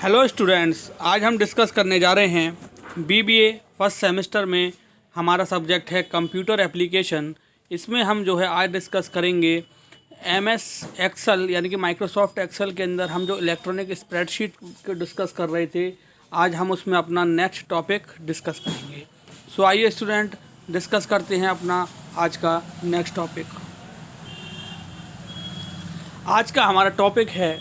Hello students, आज हम discuss करने जा रहे हैं बीबीए फर्स्ट सेमेस्टर में हमारा सब्जेक्ट है कंप्यूटर एप्लीकेशन। इसमें हम जो है आज डिस्कस करेंगे एमएस एक्सेल यानी कि माइक्रोसॉफ्ट एक्सेल के अंदर हम जो इलेक्ट्रॉनिक स्प्रेडशीट को डिस्कस कर रहे थे, आज हम उसमें अपना नेक्स्ट टॉपिक डिस्कस करेंगे। सो आइए स्टूडेंट डिस्कस करते हैं अपना आज का नेक्स्ट टॉपिक। आज का हमारा टॉपिक है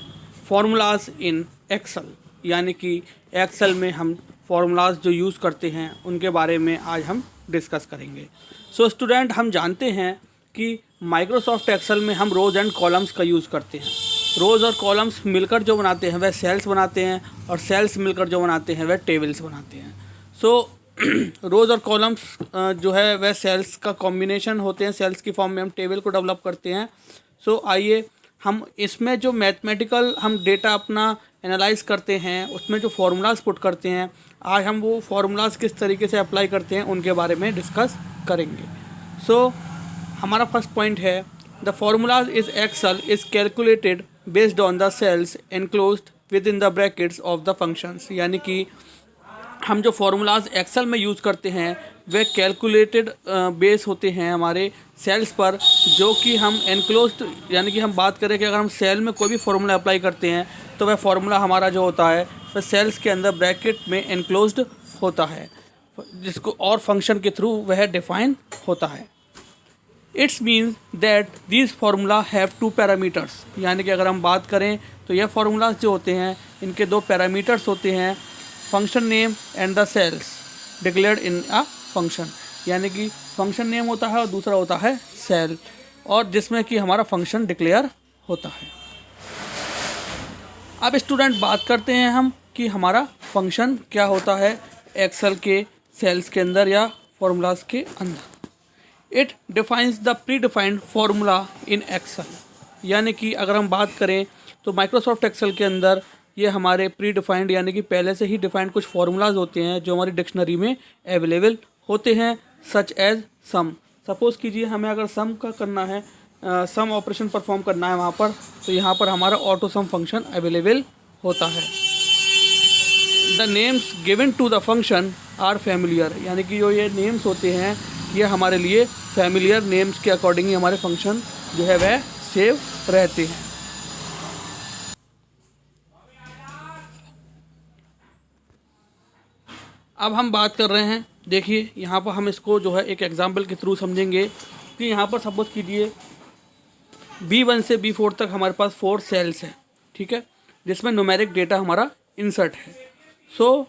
फॉर्मूलाज इन एक्सेल, यानी कि एक्सेल में हम फॉर्मूलाज जो यूज़ करते हैं उनके बारे में आज हम डिस्कस करेंगे। सो स्टूडेंट, हम जानते हैं कि माइक्रोसॉफ्ट एक्सेल में हम रोज़ एंड कॉलम्स का यूज़ करते हैं। रोज़ और कॉलम्स मिलकर जो बनाते हैं वह सेल्स बनाते हैं, और सेल्स मिलकर जो बनाते हैं वह टेबल्स बनाते हैं। सो रोज़ और कॉलम्स जो है वह सेल्स का कॉम्बिनेशन होते हैं, सेल्स की फॉर्म में हम टेबल को डेवलप करते हैं। सो आइए हम इसमें जो मैथमेटिकल हम डेटा अपना एनालाइज करते हैं, उसमें जो फार्मूलाज पुट करते हैं, आज हम वो फार्मूलाज किस तरीके से अप्लाई करते हैं उनके बारे में डिस्कस करेंगे। सो हमारा फर्स्ट पॉइंट है the formulas is Excel is calculated based on the cells enclosed within the brackets of the functions. यानी कि हम जो फार्मूलाज एक्सेल में यूज़ करते हैं वे कैलकुलेटेड बेस होते हैं हमारे सेल्स पर, जो कि हम एनक्लोज्ड, यानी कि हम बात करें कि अगर हम सेल में कोई भी फार्मूला अप्लाई करते हैं तो वह फार्मूला हमारा जो होता है वह सेल्स के अंदर ब्रैकेट में एनक्लोज्ड होता है, जिसको और फंक्शन के थ्रू वह डिफाइन होता है। It's means that these formula have two parameters, यानी कि अगर हम बात करें तो यह फार्मूलाज जो होते हैं इनके दो पैरामीटर्स होते हैं, function name and the cells declared in a function. यानी कि फंक्शन नेम होता है और दूसरा होता है सेल, और जिसमें कि हमारा फंक्शन डिक्लेयर होता है। अब स्टूडेंट बात करते हैं हम कि हमारा फंक्शन क्या होता है एक्सेल के सेल्स के अंदर या फॉर्मूलाज के अंदर। It defines the predefined formula in Excel, यानी कि अगर हम बात करें तो माइक्रोसॉफ्ट एक्सेल के अंदर ये हमारे प्री डिफाइंड यानी कि पहले से ही डिफाइंड कुछ फार्मूलाज होते हैं जो हमारी डिक्शनरी में अवेलेबल होते हैं, सच एज सम। सपोज़ कीजिए हमें अगर सम का करना है, सम ऑपरेशन परफॉर्म करना है वहाँ पर, तो यहाँ पर हमारा ऑटो सम फंक्शन अवेलेबल होता है। The names given to the function are familiar, यानी कि जो ये नेम्स होते हैं ये हमारे लिए फैमिलियर नेम्स के अकॉर्डिंग ही हमारे फंक्शन जो है वह सेव रहते हैं। अब हम बात कर रहे हैं, देखिए यहाँ पर हम इसको जो है एक एग्जाम्पल के थ्रू समझेंगे कि यहाँ पर सपोज कीजिए B1 से B4 तक हमारे पास 4 सेल्स हैं, ठीक है, जिसमें न्यूमेरिक डेटा हमारा इंसर्ट है। सो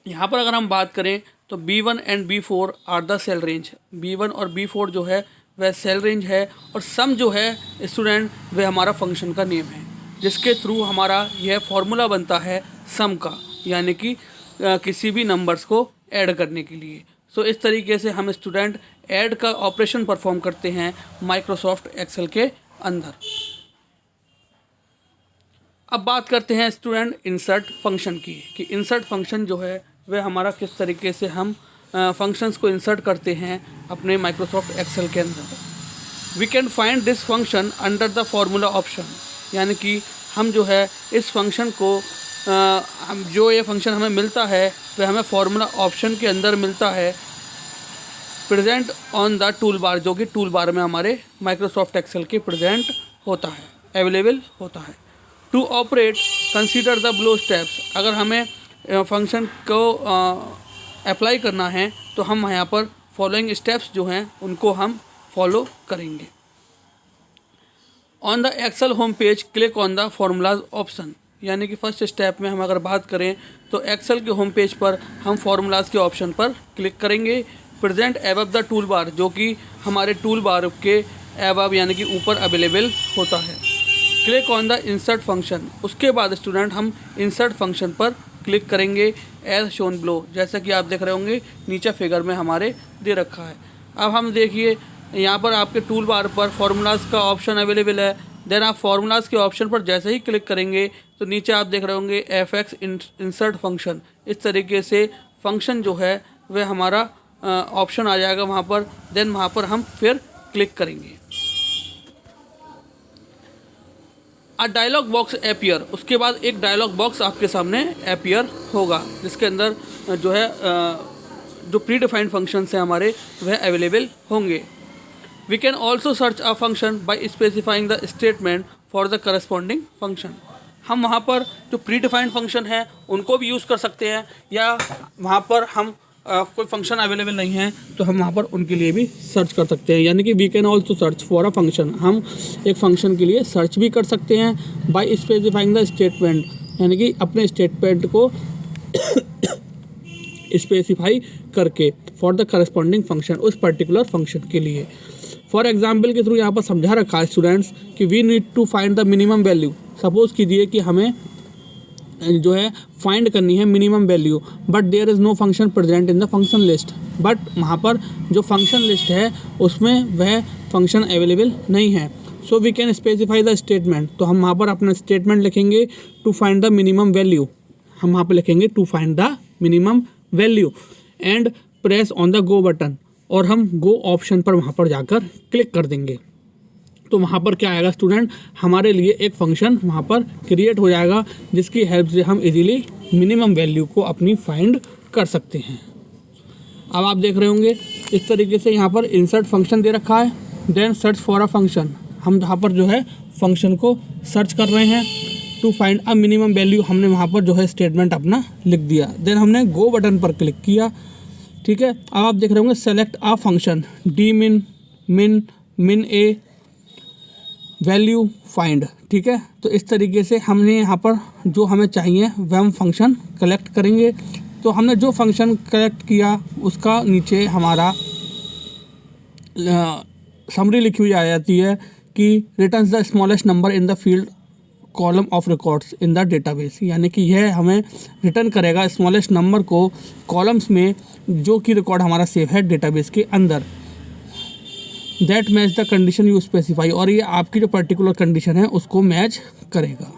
यहाँ पर अगर हम बात करें तो B1 and B4 are the cell range. B1 और B4 जो है वह सेल रेंज है, और सम जो है स्टूडेंट वह हमारा फंक्शन का नेम है, जिसके थ्रू हमारा यह फॉर्मूला बनता है सम का, यानी कि किसी भी नंबर्स को ऐड करने के लिए। सो इस तरीके से हम स्टूडेंट ऐड का ऑपरेशन परफॉर्म करते हैं माइक्रोसॉफ्ट एक्सेल के अंदर। अब बात करते हैं स्टूडेंट इंसर्ट फंक्शन की, कि इंसर्ट फंक्शन जो है वह हमारा किस तरीके से हम फंक्शंस को इंसर्ट करते हैं अपने माइक्रोसॉफ्ट एक्सेल के अंदर। We can find this function under the formula option, यानी कि हम जो है इस फंक्शन को जो ये फंक्शन हमें मिलता है वह हमें फार्मूला ऑप्शन के अंदर मिलता है, present on the tool bar, जो कि टूल बार में हमारे माइक्रोसॉफ्ट एक्सेल के प्रेजेंट होता है, अवेलेबल होता है। To operate consider the below steps, अगर हमें फंक्शन को अप्लाई करना है तो हम यहाँ पर फॉलोइंग स्टेप्स जो हैं उनको हम फॉलो करेंगे। On the Excel home page click on the formulas option, यानी कि फर्स्ट स्टेप में हम अगर बात करें तो एक्सेल के होम पेज पर हम फार्मूलाज के ऑप्शन पर क्लिक करेंगे। Present above the tool bar, जो कि हमारे टूल बार के एबव यानी कि ऊपर अवेलेबल होता है। Click on the insert function, उसके बाद स्टूडेंट हम इंसर्ट फंक्शन पर क्लिक करेंगे एज शोन बिलो, जैसा कि आप देख रहे होंगे नीचे फिगर में हमारे दे रखा है। अब हम देखिए यहाँ पर आपके टूल बार पर फार्मूलाज का ऑप्शन अवेलेबल है। देन आप फार्मूलाज के ऑप्शन पर जैसे ही क्लिक करेंगे तो नीचे आप देख रहे होंगे FX इंसर्ट फंक्शन, इस तरीके से फंक्शन जो है वह हमारा ऑप्शन आ जाएगा वहाँ पर। देन वहाँ पर हम फिर क्लिक करेंगे। अ डायलॉग बॉक्स अपीयर, उसके बाद एक डायलॉग बॉक्स आपके सामने अपीयर होगा जिसके अंदर जो है जो प्री डिफाइंड फंक्शंस हैं हमारे वह अवेलेबल होंगे। We can also search a function by specifying the statement for the corresponding function. हम वहाँ पर जो प्री डिफाइंड फंक्शन है उनको भी यूज़ कर सकते हैं, या वहाँ पर हम कोई फंक्शन अवेलेबल नहीं है तो हम वहाँ पर उनके लिए भी सर्च कर सकते हैं। यानी कि we can also search for a function, हम एक फंक्शन के लिए सर्च भी कर सकते हैं बाय स्पेसिफाइंग द स्टेटमेंट, यानी कि अपने स्टेटमेंट को स्पेसिफाई करके फॉर द करस्पॉन्डिंग फंक्शन, उस पर्टिकुलर फंक्शन के लिए। फॉर एग्जाम्पल के थ्रू यहाँ पर समझा रखा है स्टूडेंट्स कि we need to find the minimum value. Suppose कीजिए कि हमें जो है फाइंड करनी है minimum value, but there is no function present in the function list, but वहाँ पर जो फंक्शन लिस्ट है उसमें वह फंक्शन अवेलेबल नहीं है। So we can specify the statement, तो हम वहाँ पर अपना स्टेटमेंट लिखेंगे to find the minimum value, हम वहाँ पर लिखेंगे to find the minimum value and press on the go button, और हम गो ऑप्शन पर वहाँ पर जाकर क्लिक कर देंगे। तो वहाँ पर क्या आएगा स्टूडेंट, हमारे लिए एक फंक्शन वहाँ पर क्रिएट हो जाएगा जिसकी हेल्प से हम इजीली मिनिमम वैल्यू को अपनी फाइंड कर सकते हैं। अब आप देख रहे होंगे इस तरीके से यहाँ पर इंसर्ट फंक्शन दे रखा है, then search for a function, हम जहाँ पर जो है फंक्शन को सर्च कर रहे हैं to find a minimum value, हमने वहाँ पर जो है स्टेटमेंट अपना लिख दिया, देन हमने गो बटन पर क्लिक किया। ठीक है, अब आप देख रहे होंगे सेलेक्ट अ फंक्शन, डी मिन मिन मिन ए वैल्यू फाइंड। ठीक है, तो इस तरीके से हमने यहाँ पर जो हमें चाहिए वह हम फंक्शन कलेक्ट करेंगे। तो हमने जो फंक्शन कलेक्ट किया उसका नीचे हमारा समरी लिखी हुई आ जाती है कि returns the smallest number in the field column of records in the database, यानी कि यह हमें रिटर्न करेगा स्मॉलेस्ट नंबर को कॉलम्स में जो कि रिकॉर्ड हमारा सेव है डेटाबेस के अंदर। That match the condition you specify, और ये आपकी जो पर्टिकुलर कंडीशन है उसको मैच करेगा।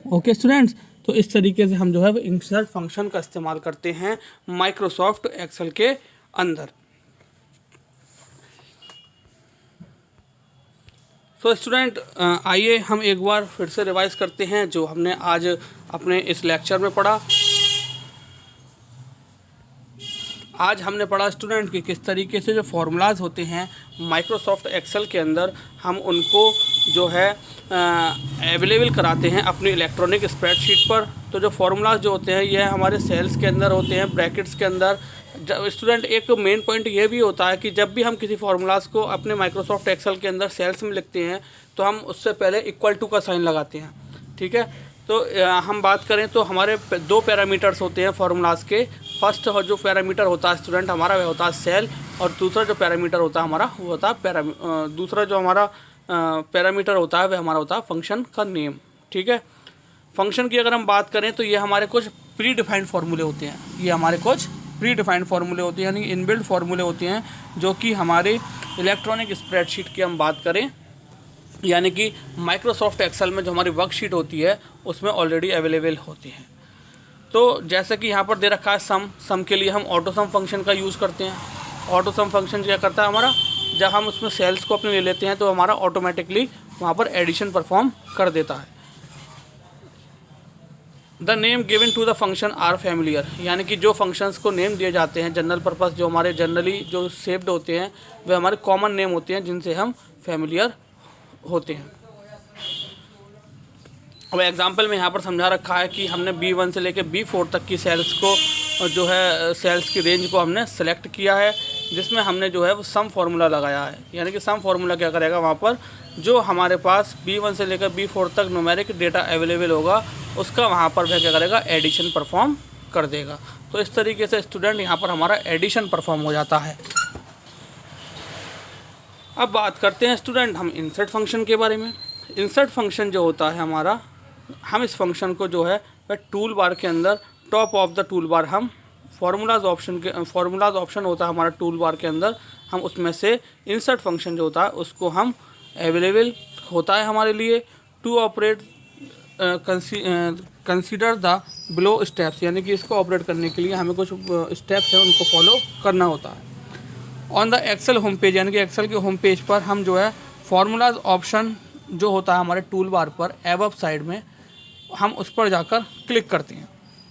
ओके स्टूडेंट्स, तो इस तरीके से हम जो है वो इंसर्ट फंक्शन का इस्तेमाल करते हैं माइक्रोसॉफ्ट एक्सेल के अंदर। तो स्टूडेंट आइए हम एक बार फिर से रिवाइज करते हैं जो हमने आज अपने इस लेक्चर में पढ़ा। आज हमने पढ़ा स्टूडेंट कि किस तरीके से जो फार्मूलाज होते हैं माइक्रोसॉफ्ट एक्सेल के अंदर हम उनको जो है अवेलेबल कराते हैं अपनी इलेक्ट्रॉनिक स्प्रेडशीट पर। तो जो फार्मूलाज जो होते हैं यह हमारे सेल्स के अंदर होते हैं, ब्रैकेट्स के अंदर। जब स्टूडेंट एक मेन पॉइंट ये भी होता है कि जब भी हम किसी फार्मूलाज को अपने माइक्रोसॉफ्ट एक्सेल के अंदर सेल्स में लिखते हैं तो हम उससे पहले इक्वल टू का साइन लगाते हैं। ठीक है, तो हम बात करें तो हमारे दो पैरामीटर्स होते हैं फार्मूलाज के। फर्स्ट जो पैरामीटर होता है स्टूडेंट हमारा वह होता है सेल, और दूसरा जो पैरामीटर होता है हमारा वो होता है दूसरा जो हमारा पैरामीटर होता है वह हमारा होता है फंक्शन का नेम। ठीक है, फंक्शन की अगर हम बात करें तो ये हमारे कुछ प्री डिफाइंड फार्मूले होते हैं, ये हमारे कुछ प्री डिफाइंड फार्मूले होते हैं, यानी इनबिल्ट फार्मूले होते हैं जो कि हमारे इलेक्ट्रॉनिक स्प्रेडशीट की हम बात करें, यानी कि माइक्रोसॉफ्ट एक्सेल में जो हमारी वर्कशीट होती है उसमें ऑलरेडी अवेलेबल होती हैं। तो जैसे कि यहाँ पर दे रखा है सम के लिए हम ऑटो सम फंक्शन का यूज़ करते हैं। ऑटो सम फंक्शन क्या करता है हमारा, जब हम उसमें सेल्स को अपने ले लेते हैं तो हमारा ऑटोमेटिकली वहाँ पर एडिशन परफॉर्म कर देता है। The name given to the function are familiar, यानी कि जो फंक्शंस को नेम दिए जाते हैं जनरल पर्पस जो हमारे जनरली जो सेव्ड होते हैं वे हमारे कॉमन नेम होते हैं जिनसे हम फैमिलियर होते हैं। अब एग्जांपल में यहाँ पर समझा रखा है कि हमने B1 से लेकर B4 तक की सेल्स को जो है सेल्स की रेंज को हमने सेलेक्ट किया है, जिसमें हमने जो है वो सम फार्मूला लगाया है। यानी कि सम फार्मूला क्या करेगा, वहाँ पर जो हमारे पास B1 से लेकर B4 तक न्यूमेरिक डेटा अवेलेबल होगा उसका वहाँ पर वह क्या करेगा, एडिशन परफॉर्म कर देगा। तो इस तरीके से स्टूडेंट यहाँ पर हमारा एडिशन परफॉर्म हो जाता है। अब बात करते हैं स्टूडेंट हम इंसर्ट फंक्शन के बारे में। इंसर्ट फंक्शन जो होता है हमारा, हम इस फंक्शन को जो है वह टूल बार के अंदर top of the tool bar हम फार्मूलाज ऑप्शन होता है हमारा टूल बार के अंदर, हम उसमें से इंसर्ट फंक्शन जो होता है उसको हम अवेलेबल होता है हमारे लिए to operate consider the below steps, यानी कि इसको ऑपरेट करने के लिए हमें कुछ स्टेप्स हैं उनको फॉलो करना होता है। On the Excel home page, यानी कि एक्सेल के होम पेज पर हम जो है फार्मूलाज ऑप्शन जो होता है हमारे टूल बार पर एबव साइड में, हम उस पर जाकर क्लिक करते हैं।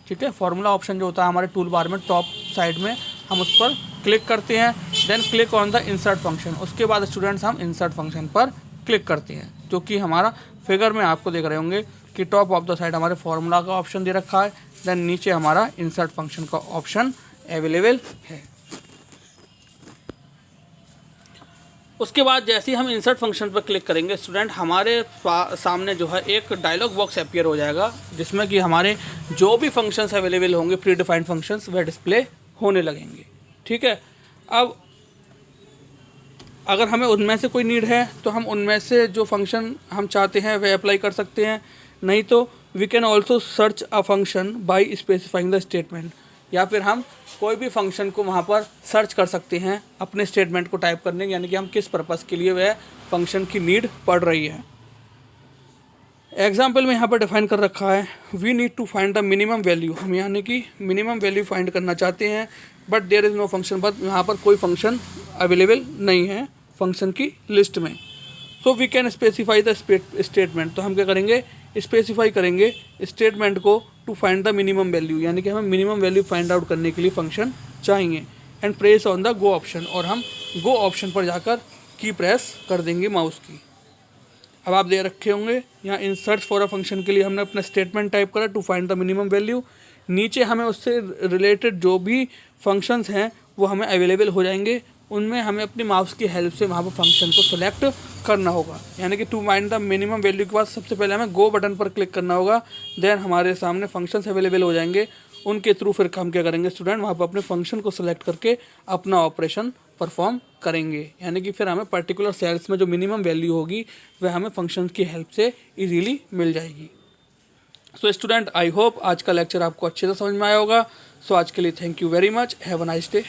ठीक है, फार्मूला ऑप्शन जो होता है हमारे टूल बार में टॉप साइड में, हम उस पर क्लिक करते हैं। Then click on the insert function. उसके बाद स्टूडेंट्स हम इंसर्ट फंक्शन पर क्लिक करते हैं, जो कि हमारा फिगर में आपको देख रहे होंगे कि टॉप ऑफ द साइड हमारे फार्मूला का ऑप्शन दे रखा है, देन नीचे हमारा इंसर्ट फंक्शन का ऑप्शन अवेलेबल है। उसके बाद जैसे ही हम इंसर्ट फंक्शन पर क्लिक करेंगे स्टूडेंट, हमारे सामने जो है एक डायलॉग बॉक्स अपीयर हो जाएगा, जिसमें कि हमारे जो भी फंक्शंस अवेलेबल होंगे, प्री डिफाइंड फंक्शंस, वह डिस्प्ले होने लगेंगे। ठीक है, अब अगर हमें उनमें से कोई नीड है तो हम उनमें से जो फंक्शन हम चाहते हैं वह अप्लाई कर सकते हैं, नहीं तो we can also search a function by specifying the statement, या फिर हम कोई भी फंक्शन को वहाँ पर सर्च कर सकते हैं अपने स्टेटमेंट को टाइप करने, यानी कि हम किस पर्पज़ के लिए वह फंक्शन की नीड पड़ रही है। एग्जाम्पल में यहाँ पर डिफाइन कर रखा है, we need to find the minimum value. हम यानी कि मिनिमम वैल्यू फाइंड करना चाहते हैं, but there is no function, बट यहाँ पर कोई फंक्शन अवेलेबल नहीं है फंक्शन की लिस्ट में। So we can specify the statement. तो हम क्या करेंगे, स्पेसिफाई करेंगे स्टेटमेंट को to find the minimum value, यानी कि हमें मिनिमम वैल्यू फाइंड आउट करने के लिए फंक्शन चाहिए, and press on the go option, और हम गो ऑप्शन पर जाकर की प्रेस कर देंगे माउस की। अब आप दे रखे होंगे यहाँ in search for a function के लिए हमने अपना स्टेटमेंट टाइप करा to find the minimum value. नीचे हमें उससे रिलेटेड जो भी फंक्शंस हैं वो हमें अवेलेबल हो जाएंगे, उनमें हमें अपनी माउस की हेल्प से वहाँ पर फंक्शन को सिलेक्ट करना होगा। यानी कि to find the minimum value के बाद सबसे पहले हमें गो बटन पर क्लिक करना होगा, देन हमारे सामने फंक्शंस अवेलेबल हो जाएंगे, उनके थ्रू फिर हम क्या करेंगे स्टूडेंट, वहाँ पर अपने फंक्शन को सिलेक्ट करके अपना ऑपरेशन परफॉर्म करेंगे। यानी कि फिर हमें पर्टिकुलर सेल्स में जो मिनिमम वैल्यू होगी वह हमें फंक्शन की हेल्प से इजीली मिल जाएगी। सो स्टूडेंट, आई होप आज का लेक्चर आपको अच्छे से समझ में आया होगा। सो आज के लिए thank you very much, have a nice day.